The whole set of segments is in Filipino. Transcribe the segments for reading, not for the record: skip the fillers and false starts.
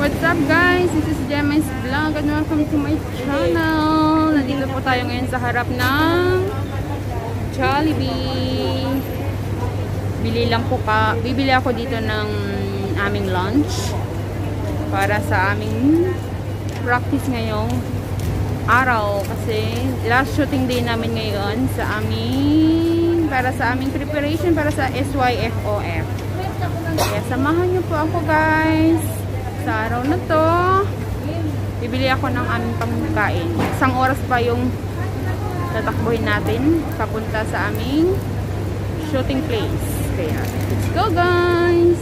What's up guys? This is Gemma's Vlog and welcome to my channel. Nandito po tayo ngayon sa harap ng Jollibee. Bibili ako dito ng aming lunch para sa aming practice ngayong araw kasi last shooting day namin ngayon para sa aming preparation para sa SYFOF. Kaya samahan niyo po ako guys. Sa araw na to, bibili ako ng aming pangkain. Isang oras pa yung tatakbuhin natin papunta sa aming shooting place. Kaya, let's go guys!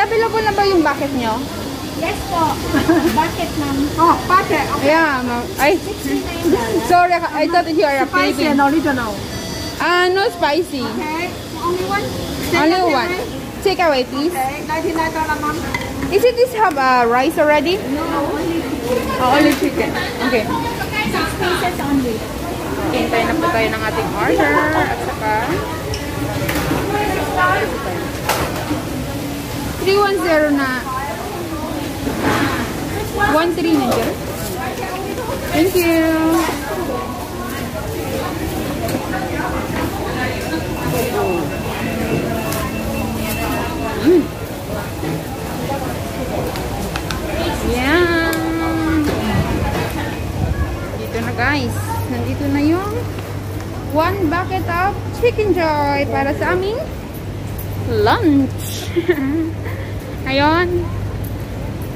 Available na ba yung bucket nyo? Yes po. Bucket ma'am. Oh, bucket. Okay. Yeah, ay. Sorry, I thought you are a Spicy and original. No spicy. Okay. Only one? Only one. Take away, please. Okay. 99 ma'am. Is it this have rice already? No, only chicken. Oh, only chicken. Okay. 6 pieces only. Hintay na po tayo ng ating order. At saka 310 na 13 na dyan. Thank you. Yan. Dito na guys. Nandito na yung 1 bucket of Chicken Joy para sa aming lunch. Ngayon,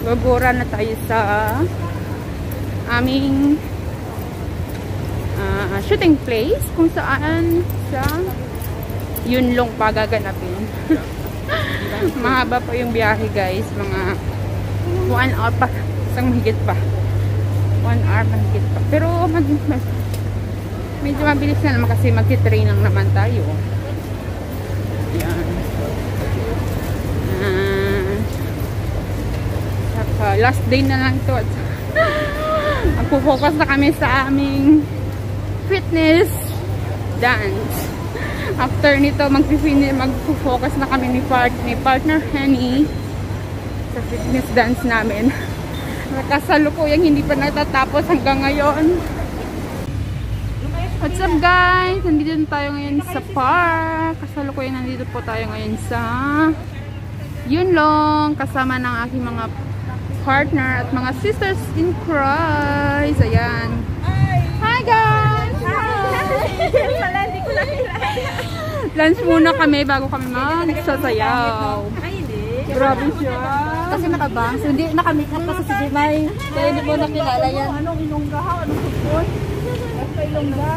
gagura na tayo sa aming shooting place kung saan sa Yunlong pagaganapin. Mahaba pa yung biyahe guys, mga 1 hour pa, isang mahigit pa. 1 hour mahigit pa. Pero medyo mabilis na naman kasi magti-train lang naman tayo. Yan. Last day na lang to. Magpo-focus na kami sa aming fitness dance. After nito magpo-focus na kami ni partner Henny sa fitness dance namin. Kasalukuyang hindi pa natatapos hanggang ngayon. What's up guys? Nandito tayo ngayon sa park. Kasalukuyang nandito po tayo ngayon sa Yunlong kasama ng aking mga partner at mga sisters in Christ. Ayan. Hi guys! Wala, hindi ko nakilala. Lunch muna kami bago kami magsasayaw. Ay, hindi. Grabe siya. Kasi nakabang. So, hindi nakamake up kasi si Jimay. Kaya hindi mo nakilala yan. Anong ilongga ha? Anong support? Basta ilongga.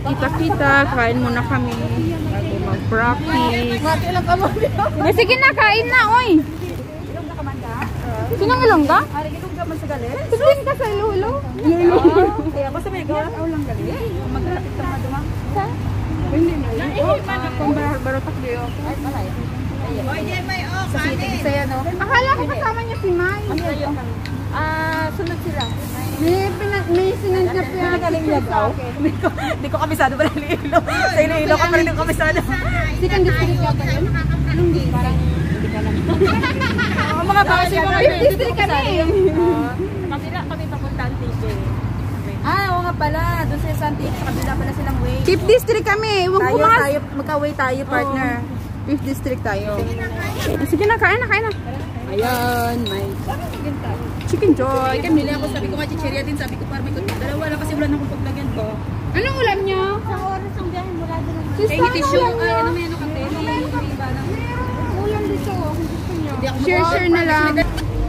Nakita-kita. Kain muna kami bago mag-practice. Sige na, kain na, oy! Ilongga ka man ka? Sinong ilongga? Ay, ilongga man sa galit? Tustin ka sa Iloilo. Kaya basta may gawa. Aw lang galit. Magkakit ka maduma. Sa? Hindi na yun. Kung barotak diyo. Ay, malay. Oy, Jemay, oh, Sa city kanin. saya, no? Akala ko kasama niya si Mai. Sunod sila. May sinend na Pinagaling-lagaw. Hindi ko kabisado ba ng Iloilo? Sa Iloilo ka pa rin yung kabisado. Second district yata yun? Hindi. Parang hindi ka lang. Ang mga base, mga 5th district ka na eh. Kami papunta ang TV. Oo nga pala. Doon sa Santi, sa kabila pala silang way. 5th district kami. Tayo, magka-way tayo, partner. 5th district tayo. Sige na, kain na, kain na. Ayan, may Chicken Joy. Bili ako, sabi ko nga chicheria din, sabi ko parang may dalawa lang kasi wala na akong paglagyan ko. Anong ulam niyo? Sa oras ang biyahe mula doon. Sister, tissue, ano ulam niyo? ano kante? Ulam dito, kung gusto niyo. Share na lang.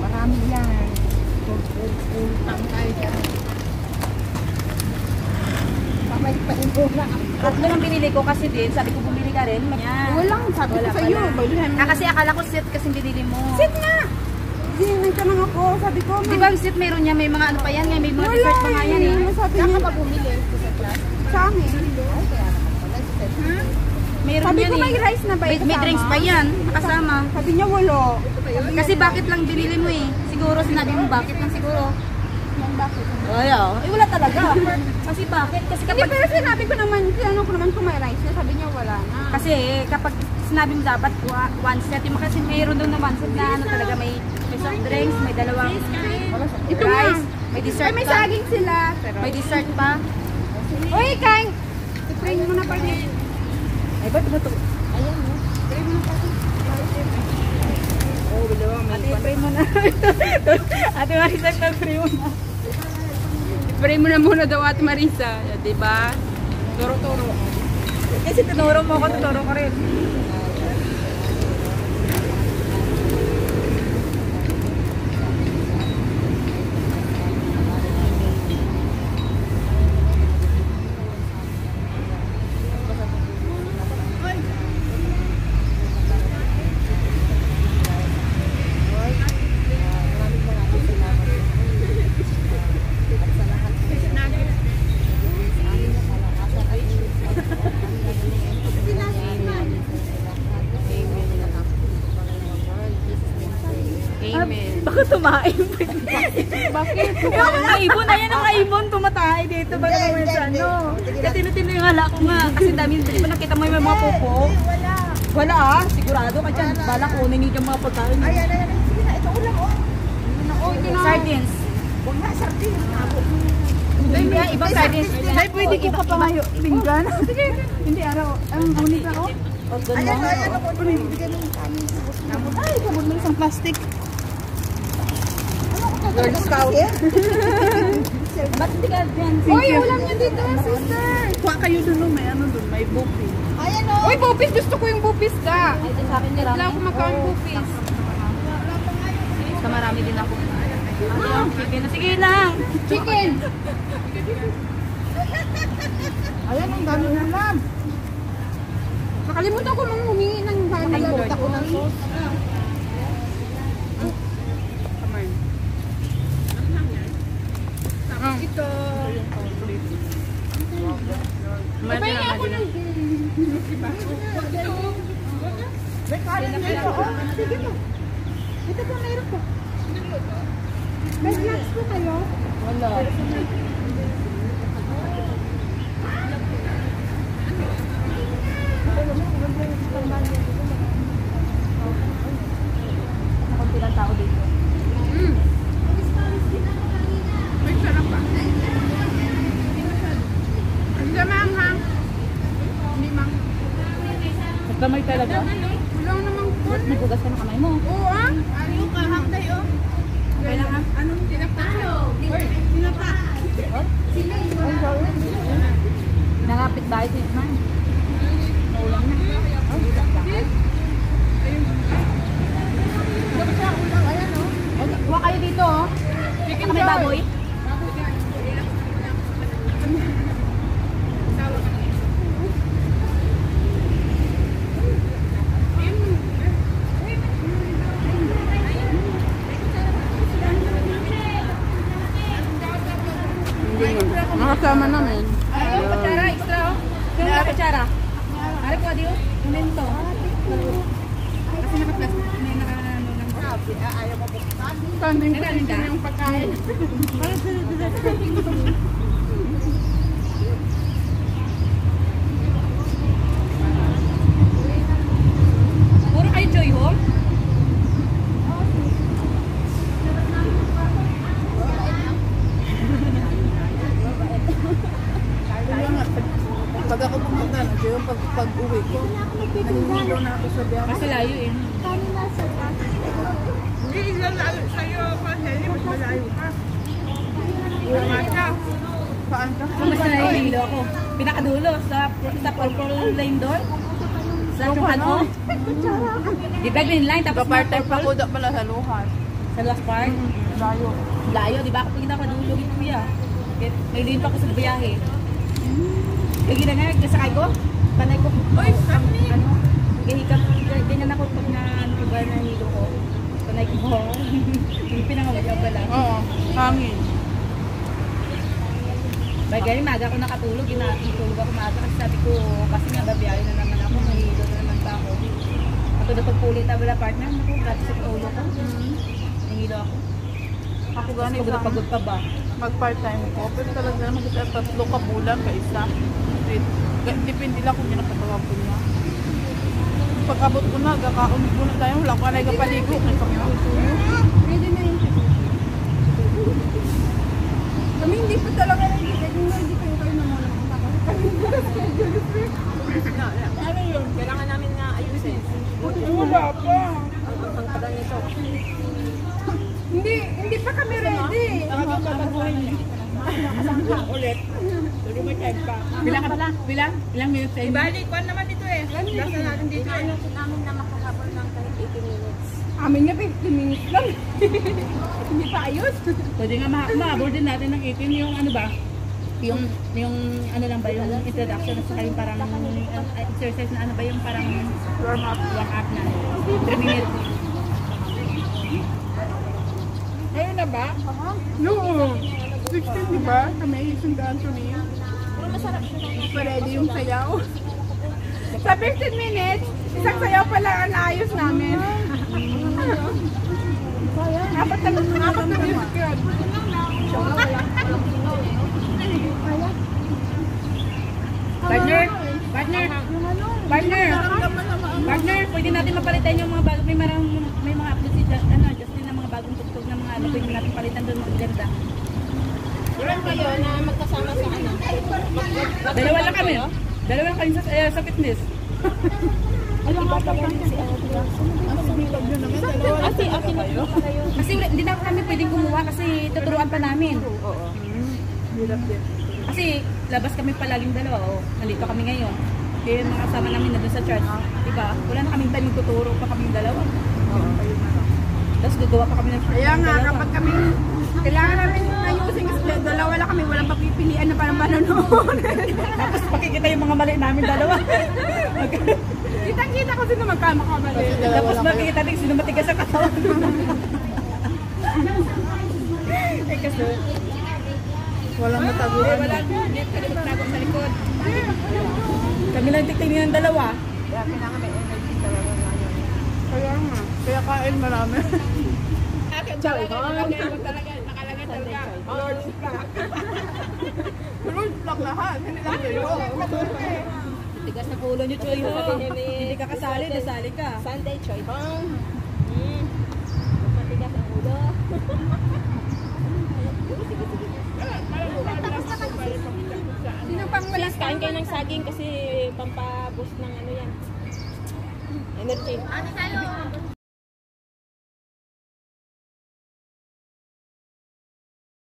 Marami yan. Utang tayo dyan. Tatlo lang binili ko kasi din, sabi ko bumili ka rin. Walang, sabi ko sa'yo. Kasi akala ko set kasi binili mo. Sit nga! Hindi, nagtanong ako. Sabi ko, Di ba visit meron niya, may mga ano pa yan, may mga dessert pa nga yan eh. Sabi niya, bumili sa amin. Meron Sabi yan ko, may eh. rice na ba May, kasama? may drinks pa yan, nakasama. Sabi niya, wala. Kasi bakit lang binili mo eh? Siguro sinabi mo bakit lang siguro. Bakit? Ay, wala talaga. Kasi bakit? Kasi Hindi, kapag pero sinabi ko naman, tinanong ko naman kung may rice na. Sabi niya, wala na. kasi kapag sinabi mo dapat one set, yung kasi mayroon doon na one set na ano talaga may soft drinks, may dalawang Ito rice, nga. may dessert Ay, may pa. saging sila. Pero... May dessert pa. Uy, kain! I-try mo na pa niya. Ay, ba't ba ito? Ayan, no? Try mo na pa. Oh, bilawa, Ate, i-try mo na. Ate Marisa, pag-pray mo na. Pray mo na muna daw Ate Marisa. Diba? Turo-turo. Kasi tinuro mo ako, tuturo ko rin. Amen. Baka tumain. Bakit? Ang ibon, ayan ang ibon, tumatay dito. Baka naman sa ano. Kaya tinutino yung hala ko nga. Kasi dami, di ba nakita mo yung mga pupo? Wala ah, sigurado ka dyan. Bala kunin niyo yung mga pagkain. Ayan. Sige na, ito ulam, oh. Sardines. Huwag na, sardines. Hindi, ibang sardines. Ay, pwede kita pa ngayo. Pinggan. Sige. Hindi, araw. Ang unik na, oh. Ayan, ako. Pinibigyan ng kami. Ay, sabon mo isang plastic. Girl Scout. Ba't hindi ka dyan? Uy, ulam niyo dito, sister. Kuha kayo dun, may ano dun, may buffet. Ayan, oh. Uy, bupis! Gusto ko yung bupis ka! Ay, ito sa akin Wala marami. akong kumakain bupis. Sa marami din ako. Sige na, sige lang. Chicken! Ayan, ang dami ng ulam. Nakalimutan ko mang humingi ng vanilla. Nakalimutan ko ng sauce. Come on. Ito. Marami na ako din. May kanin dito, oh. Sige po. Ito po, meron po. May snacks po kayo? Wala. Nakapilang tao dito. May sarap pa. Hindi manghang. Hindi manghang. Nagkamay talaga. Wala namang corn. Nagugas ka ng kamay mo. Oo ah. Ayaw ka, hangday oh. Okay lang ha? Anong tinapa? Uy, tinapa. Nangapit bahay si Isman. Naulang na. Huwag kayo dito oh. Chicken May joy. baboy. Nakasama namin. Ayaw, kutsara, extra oh. Kaya may kutsara. Ari ko, adiyo. Kunin to. Kasi naka-plastic. May naka-ano lang. Ayaw mo buksan. Kanding ko yung pagkain. Puro kayo Joy Home? Kaya nga, pag ako pumunta, yung pag-uwi ko, nangingilaw na ako sa biyahe. Kasi layo eh. Hindi, ilan sa'yo pa. Hindi, mas malayo ka. Tama ka. Saan ka? Mas nahihilo ako. Pinakadulo sa purple lane doon. Sa Chungkano. Di ba green line tapos Kaparte pa ko purple? da pala sa luhan. Sa Lost Park. Layo. Layo, di ba? Ako pinakadulo gito kuya. May din pa ako sa biyahe. Lagi na nga, kasakay ko. Panay ko. Uy, stop me. Ano? Gahikap. Ganyan ako pag na hilo ko. Pag Panay ko ba? Hindi pinangawayaw ba lang? Oo, hangin. Bagay, maga ako nakatulog. Natulog ako maga kasi sabi ko, kasi nga babiyahe na naman ako. Mahilo na naman pa ako. Ako na pagpulit na wala partner. Naku, gratis sa ulo ko. Nahilo ako. Ako gani Pagod pa ba? mag-part-time ko. Pero talaga naman kasi at 3 ka bulan ka isa. Depende lang kung ginapagawa ko niya. Pag abot ko na, gakaunod ko na tayo. Wala ko na ikapaligo. May pagkutuyo. Pwede na yun. Kami hindi pa talaga ready. Hindi kayo na muna. Ano yun? Kailangan namin nga ayusin. Wala pa. Ang tagal nito. Hindi pa kami ready. Ulit. Pero may time pa. Ilang minutes tayo? Bali, kwan naman dito eh. Lasa natin dito eh. Namin na makakabol ng kahit 18 minutes. Amin na 15 minutes lang. Hindi pa ayos. Pwede nga ma-abort din natin ng 18 yung ano ba? Yung ano lang ba yung introduction at saka yung parang exercise na ano ba yung parang warm up na 3 minutes. Ngayon na ba? No. 16, di ba? Kami ay sundaan to niya. Pero masarap siya. Pa-ready yung sayaw. Sa 15 minutes, isang sayaw pa lang ang naayos namin. Apat na minutes yun. Partner, pwede natin mapalitan yung mga bagong, may mga upload si Justin na mga bagong tugtog na mga ano, pwede natin palitan doon maganda. Ilan kayo na magkasama sa ano? Dalawa lang kami. Dalawa lang kami sa fitness. Alam ka pa si Ate kayo? Kasi hindi na kami pwedeng kumuha kasi tuturuan pa namin. Oo. Hirap din. Kasi labas kami palaging dalawa. Oh. Nandito kami ngayon. Kaya yung mga kasama namin na doon sa church. Diba? Wala na kaming time tuturo pa kaming dalawa. Oo, kayo na lang. Tapos gagawa pa kami ng Kaya nga, kapag kami, kailangan namin ayusin kasi dalawa lang kami, walang papipilian na parang manonood. Tapos pakikita yung mga mali namin dalawa. Kitang-kita ko sino magkakamali. Tapos makikita din sino matigas sa katawan. Eh kasi, Walang mataguan. wala. Hindi pwede magtagong sa likod. Kami lang titingin ng dalawa. Kaya kailangan may energy talaga ngayon. Kaya nga. Kaya kain marami. Choy, Nakalagay talaga. Lord's Black. Lord's Black lahat. Hindi lang kayo. Tigas na pulo niyo, Choy. Hindi ka kasali, nasali ka. Sunday, Choy Bong. Matigas ang ulo. Sino pang wala? Kain kayo ng saging kasi pampaboost ng ano yan. Energy. Ano tayo?